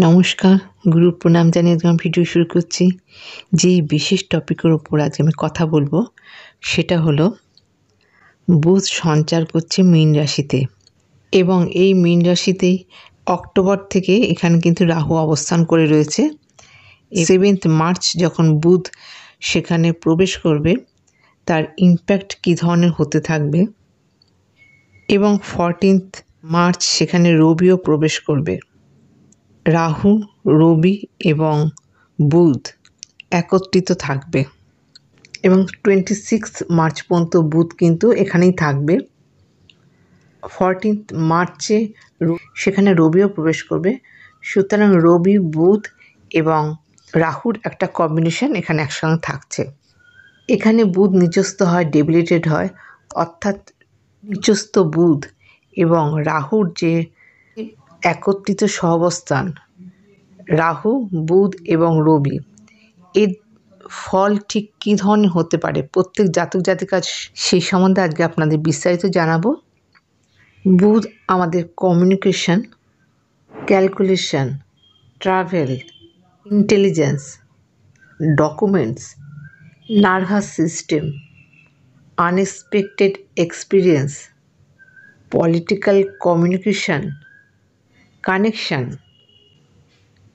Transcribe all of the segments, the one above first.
নমস্কার, গুরু প্রণাম জানিয়ে আজকে আমি ভিডিও শুরু করছি। যেই বিশেষ টপিকের ওপর আজকে আমি কথা বলবো সেটা হলো বুধ সঞ্চার করছে মীন রাশিতে, এবং এই মীন রাশিতেই অক্টোবর থেকে এখানে কিন্তু রাহু অবস্থান করে রয়েছে। 7 মার্চ যখন বুধ সেখানে প্রবেশ করবে তার ইম্প্যাক্ট কী ধরনের হতে থাকবে, এবং 14 মার্চ সেখানে রবিও প্রবেশ করবে। রাহু, রবি এবং বুধ একত্রিত থাকবে এবং 26 মার্চ পর্যন্ত বুধ কিন্তু এখানেই থাকবে। 14 মার্চে সেখানে রবিও প্রবেশ করবে। সুতরাং রবি, বুধ এবং রাহুর একটা কম্বিনেশন এখানে একসঙ্গে থাকছে। এখানে বুধ নিচস্থ হয়, ডেবিলিটেড হয়, অর্থাৎ নিচস্থ বুধ এবং রাহুর যে একত্রিত সহাবস্থান, রাহু, বুধ এবং রবি, এর ফল ঠিক কী ধরনের হতে পারে প্রত্যেক জাতক জাতিকা সেই সম্বন্ধে আজকে আপনাদের বিস্তারিত জানাবো। বুধ আমাদের communication, calculation, travel, intelligence, documents, nervous system, unexpected experience, political communication, connection,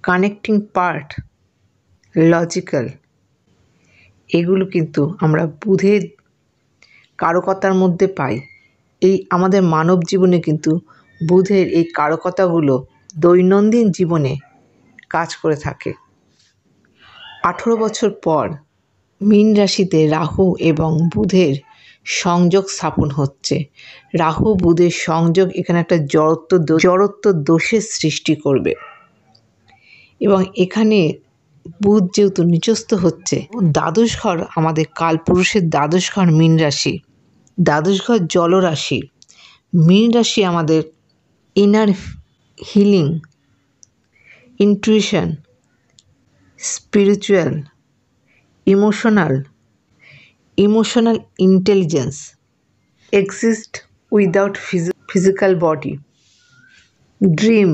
connecting part, logical, এগুলো কিন্তু আমরা বুধের কারকতার মধ্যে পাই। এই আমাদের মানব জীবনে কিন্তু বুধের এই কারকতাগুলো দৈনন্দিন জীবনে কাজ করে থাকে। 18 বছর পর মীন রাশিতে রাহু এবং বুধের সংযোগ স্থাপন হচ্ছে। রাহু বুধের সংযোগ এখানে একটা জড়ত্ব দোষের সৃষ্টি করবে, এবং এখানে বুধ যেহেতু নিচস্থ হচ্ছে, দ্বাদশ ঘর আমাদের কালপুরুষের দ্বাদশ ঘর মীন রাশি, দ্বাদশ ঘর জলরাশি। মীন রাশি আমাদের inner healing, intuition, spiritual, emotional intelligence, exist without physical body, dream,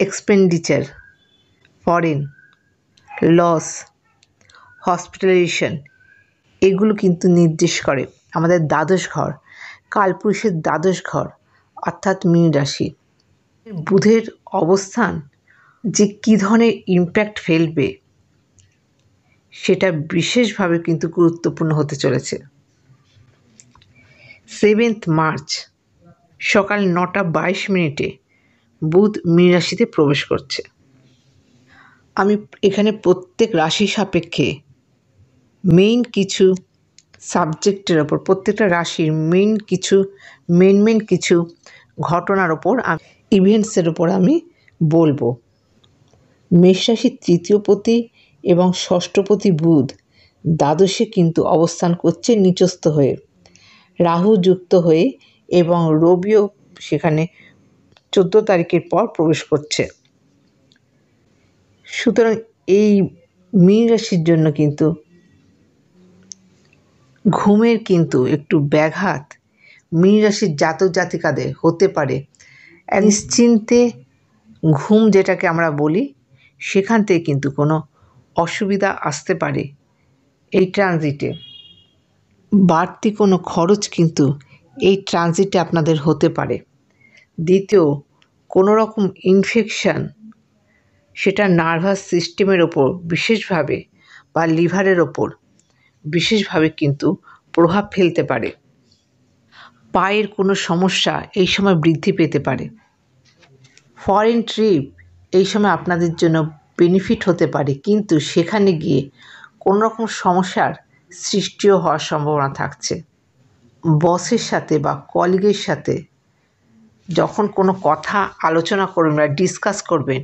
expenditure, foreign, loss, hospitalisation, এগুলো কিন্তু নির্দেশ করে আমাদের দ্বাদশ ঘর, কালপুরুষের দ্বাদশ ঘর অর্থাৎ মীন রাশি। বুধের অবস্থান যে কী ধরনের ইম্প্যাক্ট ফেলবে সেটা বিশেষভাবে কিন্তু গুরুত্বপূর্ণ হতে চলেছে। 7 মার্চ সকাল 9:22 বুধ মীন রাশিতে প্রবেশ করছে। আমি এখানে প্রত্যেক রাশি সাপেক্ষে মেইন কিছু সাবজেক্টের ওপর, প্রত্যেকটা রাশির মেইন কিছু ঘটনার ওপর, ইভেন্টসের ওপর আমি বলবো। মেষ রাশির তৃতীয়পতি এবং ষষ্ঠপতি বুধ দ্বাদশে কিন্তু অবস্থান করছে নিচস্থ হয়ে, রাহু যুক্ত হয়ে, এবং রবিও সেখানে 14 তারিখের পর প্রবেশ করছে। সুতরাং এই মীন রাশির জন্য কিন্তু ঘুমের কিন্তু একটু ব্যাঘাত মীন রাশির জাতক জাতিকাদের হতে পারে। নিশ্চিন্তে ঘুম যেটাকে আমরা বলি, সেখান থেকে কিন্তু কোনো অসুবিধা আসতে পারে। এই ট্রানজিটে বাড়তি কোনো খরচ কিন্তু এই ট্রানজিটে আপনাদের হতে পারে। দ্বিতীয়, কোনো রকম ইনফেকশান, সেটা নার্ভাস সিস্টেমের ওপর বিশেষভাবে বা লিভারের ওপর বিশেষভাবে কিন্তু প্রভাব ফেলতে পারে। পায়ের কোনো সমস্যা এই সময় বৃদ্ধি পেতে পারে। ফরেন ট্রিপ এই সময় আপনাদের জন্য বেনিফিট হতে পারে, কিন্তু সেখানে গিয়ে কোনো রকম সমস্যার সৃষ্টিও হওয়ার সম্ভাবনা থাকছে। বসের সাথে বা কলিগের সাথে যখন কোনো কথা আলোচনা করবেন বা ডিসকাস করবেন,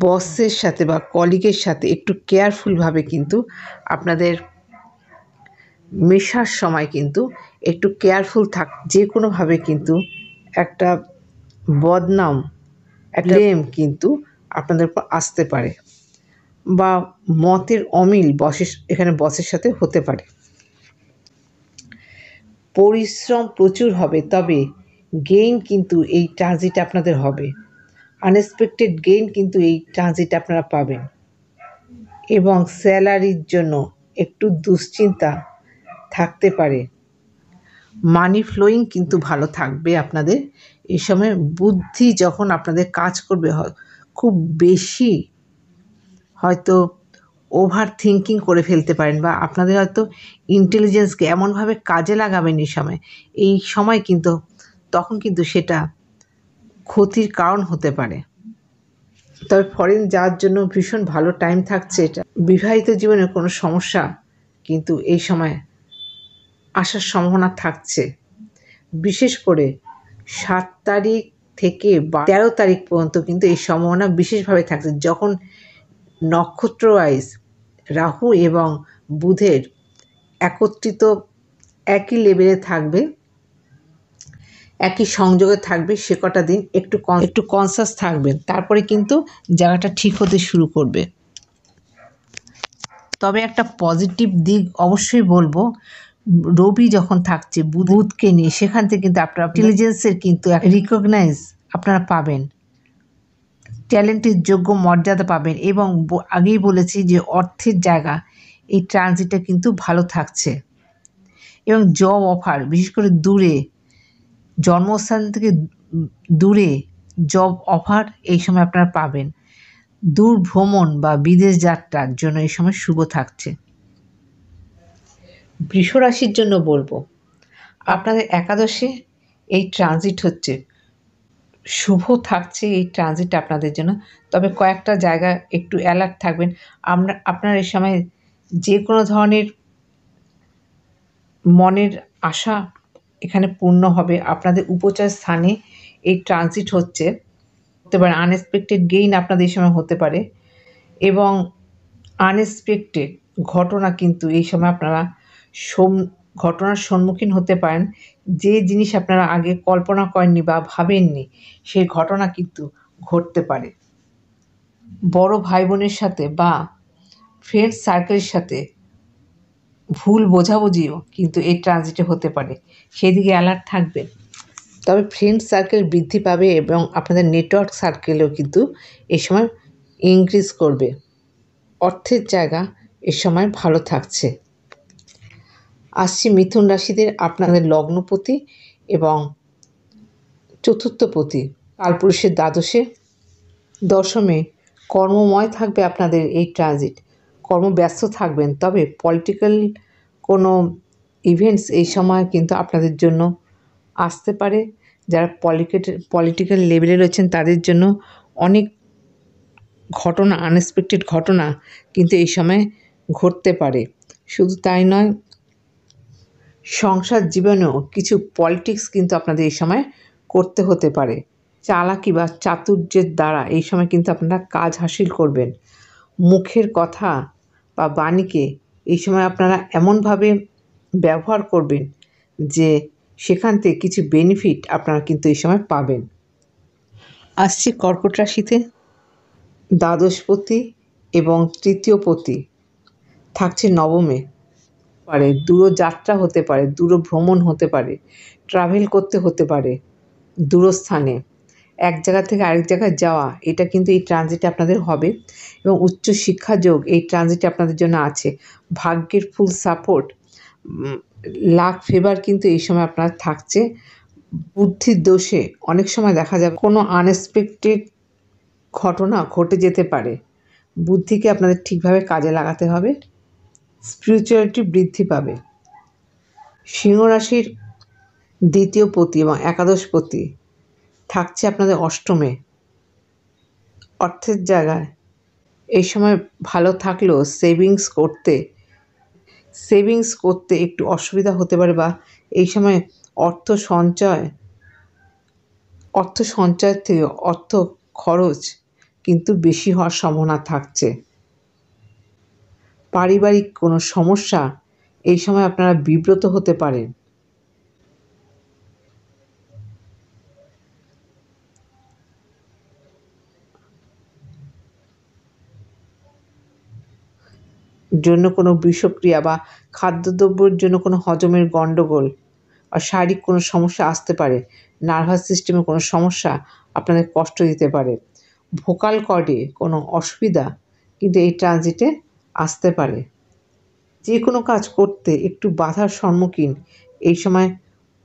বসের সাথে বা কলিগের সাথে একটু কেয়ারফুলভাবে কিন্তু আপনাদের মেশার সময় কিন্তু একটু কেয়ারফুল যে কোনোভাবে কিন্তু একটা বদনাম, একটা ব্লেম কিন্তু আপনাদের উপর আসতে পারে, বা মতের অমিল বসের সাথে হতে পারে। পরিশ্রম প্রচুর হবে, তবে গেইন কিন্তু এই ট্রানজিটে আপনাদের হবে। আনএক্সপেক্টেড গেইন কিন্তু এই ট্রানজিটে আপনারা পাবেন। এবং স্যালারির জন্য একটু দুশ্চিন্তা থাকতে পারে। মানি ফ্লোয়িং কিন্তু ভালো থাকবে আপনাদের এই সময়। বুদ্ধি যখন আপনাদের কাজ করবে খুব বেশি হয়তো ওভার থিঙ্কিং করে ফেলতে পারেন, বা আপনাদের হয়তো ইন্টেলিজেন্সকে এমনভাবে কাজে লাগাবেন এই সময় কিন্তু তখন কিন্তু সেটা ক্ষতির কারণ হতে পারে। তবে ফরেন যাওয়ার জন্য ভীষণ ভালো টাইম থাকছে এটা। বিবাহিত জীবনে কোনো সমস্যা কিন্তু এই সময় আসার সম্ভাবনা থাকছে। বিশেষ করে 7 তারিখ থেকে 13 তারিখ পর্যন্ত কিন্তু এই সম্ভাবনা বিশেষভাবে থাকছে, যখন নক্ষত্র ওয়াইজ রাহু এবং বুধের একত্রিত একই লেভেলে থাকবে, একই সংযোগে থাকবে। সে কটা দিন একটু কনসাস থাকবেন, তারপরে কিন্তু জায়গাটা ঠিক হতে শুরু করবে। তবে একটা পজিটিভ দিক অবশ্যই বলবো, রবি যখন থাকছে বুধকে নিয়ে, সেখান থেকে কিন্তু আপনার ইন্টেলিজেন্সের কিন্তু রিকগনাইজ আপনারা পাবেন, ট্যালেন্টের যোগ্য মর্যাদা পাবেন। এবং আগেই বলেছি যে অর্থের জায়গা এই ট্রানজিটটা কিন্তু ভালো থাকছে। এবং জব অফার, বিশেষ করে দূরে, জন্মস্থান থেকে দূরে জব অফার এই সময় আপনারা পাবেন। দূর ভ্রমণ বা বিদেশ যাত্রার জন্য এই সময় শুভ থাকছে। বৃষ রাশির জন্য বলবো, আপনাদের একাদশে এই ট্রানজিট হচ্ছে, শুভ থাকছে এই ট্রানজিট আপনাদের জন্য। তবে কয়েকটা জায়গা একটু অ্যালার্ট থাকবেন। আপনার এই সময় যে কোনো ধরনের মনের আশা এখানে পূর্ণ হবে। আপনাদের উপচয় স্থানে এই ট্রানজিট হতে পারে, আনএক্সপেক্টেড গেইন আপনাদের এই সময় হতে পারে। এবং আনএক্সপেক্টেড ঘটনা কিন্তু এই সময় আপনারা ঘটনার সম্মুখীন হতে পারেন। যে জিনিস আপনারা আগে কল্পনা করেননি বা ভাবেননি, সেই ঘটনা কিন্তু ঘটতে পারে। বড় ভাই বোনের সাথে বা ফ্রেন্ড সার্কেলের সাথে ভুল বোঝাবুঝিও কিন্তু এই ট্রানজিটে হতে পারে, সেদিকে অ্যালার্ট থাকবেন। তবে ফ্রেন্ড সার্কেল বৃদ্ধি পাবে এবং আপনাদের নেটওয়ার্ক সার্কেলও কিন্তু এই সময় ইনক্রিজ করবে। অর্থের জায়গা এ সময় ভালো থাকছে। আসছি মিথুন রাশিদের, আপনাদের লগ্নপতি এবং চতুর্থপতি কালপুরুষের দ্বাদশে, দশমে কর্মময় থাকবে আপনাদের এই ট্রানজিট। কর্মব্যস্ত থাকবেন, তবে পলিটিক্যাল কোনো ইভেন্টস এই সময় কিন্তু আপনাদের জন্য আসতে পারে। যারা পলিটিক্যাল লেভেলে রয়েছেন তাদের জন্য অনেক ঘটনা, আনএক্সপেক্টেড ঘটনা কিন্তু এই সময় ঘটতে পারে। শুধু তাই নয়, সংসার জীবনেও কিছু পলিটিক্স কিন্তু আপনাদের এই সময় করতে হতে পারে। চালাকি বা চাতুর্যের দ্বারা এই সময় কিন্তু আপনারা কাজ হাসিল করবেন। মুখের কথা বা বাণীকে এই সময় আপনারা এমনভাবে ব্যবহার করবেন যে সেখান থেকে কিছু বেনিফিট আপনারা কিন্তু এই সময় পাবেন। আসছি কর্কট রাশিতে, দ্বাদশপতি এবং তৃতীয়পতি থাকছে নবমে। দূরযাত্রা হতে পারে, দূর ভ্রমণ হতে পারে, ট্রাভেল করতে হতে পারে দূরস্থানে, এক জায়গা থেকে আরেক জায়গায় যাওয়া, এটা কিন্তু এই ট্রানজিটে আপনাদের হবে। এবং উচ্চ শিক্ষা যোগ এই ট্রানজিটে আপনাদের জন্য আছে। ভাগ্যের ফুল সাপোর্ট, লাক ফেভার কিন্তু এই সময় আপনার থাকছে। বুদ্ধির দোষে অনেক সময় দেখা যাবে কোনো আনএক্সপেক্টেড ঘটনা ঘটে যেতে পারে। বুদ্ধিকে আপনাদের ঠিকভাবে কাজে লাগাতে হবে। স্পিরিচুয়ালিটি বৃদ্ধি পাবে। সিংহ রাশির দ্বিতীয়পতি এবং একাদশপতি থাকছে আপনাদের অষ্টমে। অর্থের জায়গায় এই সময় ভালো থাকলেও সেভিংস করতে একটু অসুবিধা হতে পারে, বা এই সময় অর্থ সঞ্চয়ের থেকে অর্থ খরচ কিন্তু বেশি হওয়ার সম্ভাবনা থাকছে। পারিবারিক কোনো সমস্যা এই সময় আপনারা বিব্রত হতে পারেন। জন্য কোনো বিষক্রিয়া বা খাদ্যদ্রব্যের জন্য কোনো হজমের গণ্ডগোল আর শারীরিক কোনো সমস্যা আসতে পারে। নার্ভাস সিস্টেমে কোনো সমস্যা আপনাদের কষ্ট দিতে পারে। ভোকাল কর্ডে কোনো অসুবিধা কিন্তু এই ট্রানজিটে আসতে পারে। যে কোনো কাজ করতে একটু বাধার সম্মুখীন এই সময়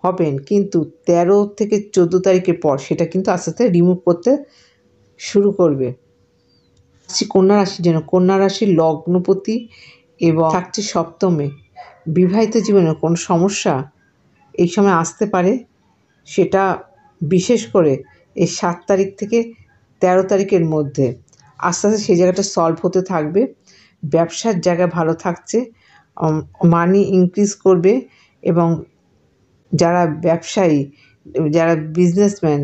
হবেন, কিন্তু 13 থেকে 14 তারিখের পর সেটা কিন্তু আস্তে আস্তে রিমুভ করতে শুরু করবে। কন্যা রাশির জন্য, কন্যা রাশির লগ্নপতি এবং থাকছে সপ্তমে। বিবাহিত জীবনে কোনো সমস্যা এই সময় আসতে পারে, সেটা বিশেষ করে এই 7 তারিখ থেকে 13 তারিখের মধ্যে আস্তে আস্তে সেই জায়গাটা সলভ হতে থাকবে। ব্যবসার জায়গা ভালো থাকছে, মানি ইনক্রিজ করবে এবং যারা ব্যবসায়ী, যারা বিজনেসম্যান,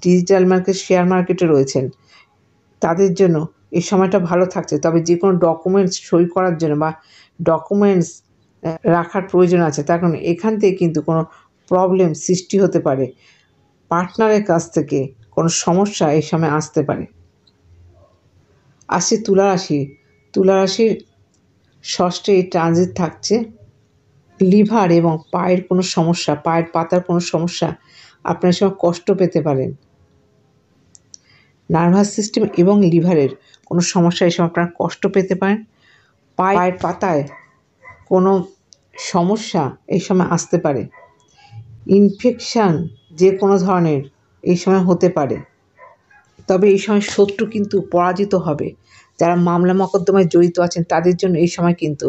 ডিজিটাল মার্কেট, শেয়ার মার্কেটে রয়েছেন তাদের জন্য এই সময়টা ভালো থাকছে। তবে যে কোনো ডকুমেন্টস সই করার জন্য বা ডকুমেন্টস রাখার প্রয়োজন আছে, তার কারণ এখান থেকে কিন্তু কোনো প্রবলেম সৃষ্টি হতে পারে। পার্টনারের কাছ থেকে কোনো সমস্যা এই সময় আসতে পারে। আসছে তুলা রাশি। তুলা রাশির ষষ্ঠে এই ট্রানজিট থাকছে। লিভার এবং পায়ের কোনো সমস্যা, পায়ের পাতার কোনো সমস্যা আপনার সময় কষ্ট পেতে পারেন। নার্ভাস সিস্টেম এবং লিভারের কোনো সমস্যা এই সময় আপনারা কষ্ট পেতে পারেন। পায়ের পাতায় কোনো সমস্যা এই সময় আসতে পারে। ইনফেকশান যে কোনো ধরনের এই সময় হতে পারে। তবে এই সময় শত্রু কিন্তু পরাজিত হবে। যারা মামলা মোকদ্দমায় জড়িত আছেন তাদের জন্য এই সময় কিন্তু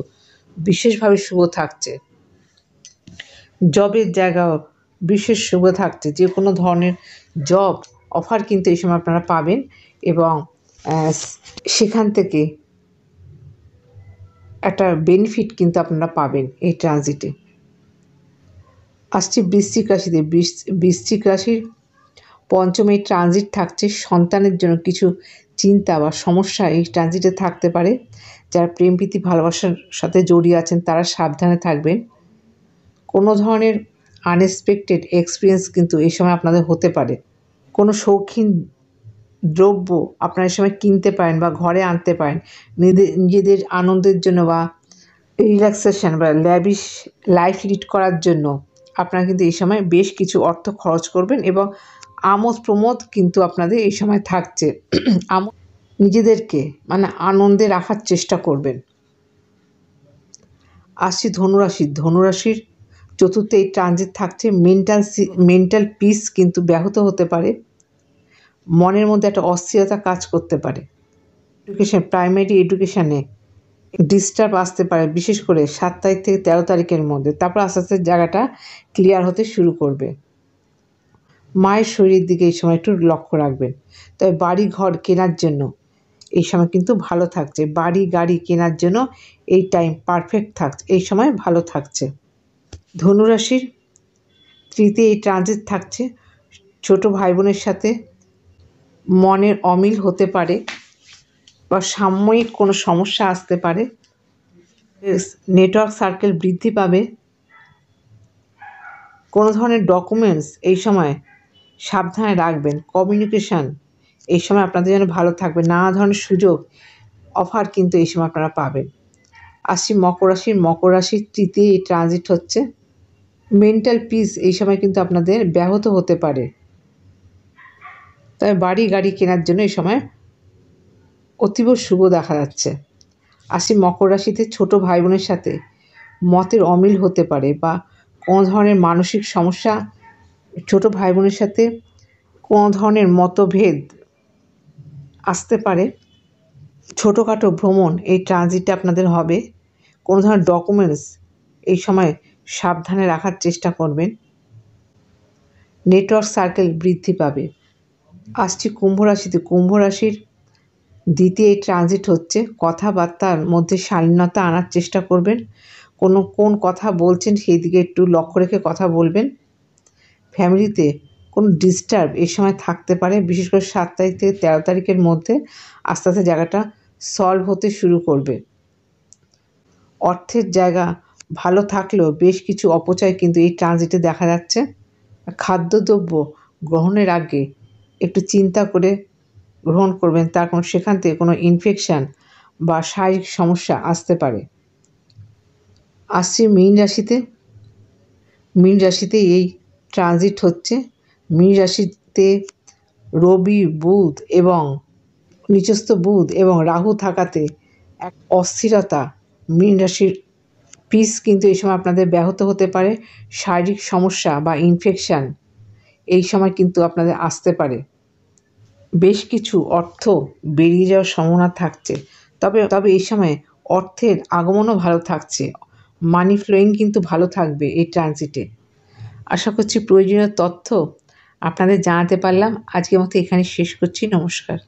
বিশেষভাবে শুভ থাকছে। জবের জায়গাও বিশেষ শুভ থাকছে। যে কোনো ধরনের জব অফার কিন্তু এই সময় আপনারা পাবেন এবং সেখান থেকে একটা বেনিফিট কিন্তু আপনারা পাবেন এই ট্রানজিটে। আসছি বৃশ্চিক রাশিতে। বৃশ্চিক রাশির পঞ্চমে ট্রানজিট থাকছে। সন্তানের জন্য কিছু চিন্তা বা সমস্যা এই ট্রানজিটে থাকতে পারে। যারা প্রেম প্রীতি ভালোবাসার সাথে জড়িয়ে আছেন তারা সাবধানে থাকবেন। কোনো ধরনের আনএক্সপেক্টেড এক্সপিরিয়েন্স কিন্তু এই সময় আপনাদের হতে পারে। কোনো শৌখিন দ্রব্য আপনারা এই সময় কিনতে পারেন বা ঘরে আনতে পারেন নিজেদের আনন্দের জন্য বা রিল্যাক্সেশন বা ল্যাভিশ লাইফ লিড করার জন্য। আপনারা কিন্তু এই সময় বেশ কিছু অর্থ খরচ করবেন এবং আমোদ প্রমোদ কিন্তু আপনাদের এই সময় থাকছে। নিজেদেরকে মানে আনন্দে রাখার চেষ্টা করবেন। আসছি ধনুরাশি। ধনুরাশির চতুর্থে এই ট্রানজিট থাকছে। মেন্টাল পিস কিন্তু ব্যাহত হতে পারে। মনের মধ্যে একটা অস্থিরতা কাজ করতে পারে। প্রাইমারি এডুকেশানে ডিস্টার্ব আসতে পারে, বিশেষ করে 7 তারিখ থেকে 13 তারিখের মধ্যে। তারপর আস্তে আস্তে জায়গাটা ক্লিয়ার হতে শুরু করবে। মায়ের শরীরের দিকে এই সময় একটু লক্ষ্য রাখবেন। তবে বাড়ি ঘর কেনার জন্য এই সময় কিন্তু ভালো থাকছে। বাড়ি গাড়ি কেনার জন্য এই টাইম পারফেক্ট থাকছে, এই সময় ভালো থাকছে। ধনুরাশির তৃতীয় এই ট্রানজিট থাকছে। ছোট ভাই বোনের সাথে মনের অমিল হতে পারে বা সাময়িক কোনো সমস্যা আসতে পারে। নেটওয়ার্ক সার্কেল বৃদ্ধি পাবে। কোনো ধরনের ডকুমেন্টস এই সময় সাবধানে রাখবেন। কমিউনিকেশান এই সময় আপনাদের জন্য ভালো থাকবে। নানা ধরনের সুযোগ অফার কিন্তু এই সময় আপনারা পাবেন। আসছি মকর রাশি। মকর রাশির তৃতীয় এই ট্রানজিট হচ্ছে। মেন্টাল পিস এই সময় কিন্তু আপনাদের ব্যাহত হতে পারে। তবে বাড়ি গাড়ি কেনার জন্য এই সময় অতীব শুভ দেখা যাচ্ছে। আসি মকর রাশিতে। ছোট ভাই বোনের সাথে মতের অমিল হতে পারে বা কোনো ধরনের মানসিক সমস্যা, ছোট ভাই বোনের সাথে কোনো ধরনের মতভেদ আসতে পারে। ছোটোখাটো ভ্রমণ এই ট্রানজিটে আপনাদের হবে। কোনো ধরনের ডকুমেন্টস এই সময় সাবধানে রাখার চেষ্টা করবেন। নেটওয়ার্ক সার্কেল বৃদ্ধি পাবে। আসছি কুম্ভ রাশিতে। কুম্ভ রাশির দ্বিতীয় এই ট্রানজিট হচ্ছে। কথাবার্তার মধ্যে শালীনতা আনার চেষ্টা করবেন। কোন কথা বলছেন সেই দিকে একটু লক্ষ্য রেখে কথা বলবেন। ফ্যামিলিতে কোনো ডিস্টার্ব এই সময় থাকতে পারে, বিশেষ করে 7 তারিখ থেকে 13 তারিখের মধ্যে আস্তে আস্তে জায়গাটা সলভ হতে শুরু করবে। অর্থের জায়গা ভালো থাকলেও বেশ কিছু অপচয় কিন্তু এই ট্রানজিটে দেখা যাচ্ছে। খাদ্যদ্রব্য গ্রহণের আগে একটু চিন্তা করে গ্রহণ করবেন, তার কারণ সেখান থেকে কোনো ইনফেকশান বা শারীরিক সমস্যা আসতে পারে। আসছি মীন রাশিতে। মীন রাশিতে এই ট্রানজিট হচ্ছে। মীন রাশিতে রবি, বুধ এবং নিচস্থ বুধ এবং রাহু থাকাতে এক অস্থিরতা মীন রাশির পিস কিন্তু এই সময় আপনাদের ব্যাহত হতে পারে। শারীরিক সমস্যা বা ইনফেকশান এই সময় কিন্তু আপনাদের আসতে পারে। বেশ কিছু অর্থ বেরিয়ে যাওয়ার সম্ভাবনা থাকছে। তবে এই সময় অর্থের আগমনও ভালো থাকছে। মানি ফ্লোয়িং কিন্তু ভালো থাকবে এই ট্রানজিটে। আশা করছি প্রয়োজনীয় তথ্য আপনাদের জানাতে পারলাম। আজকের মতো এখানে শেষ করছি। নমস্কার।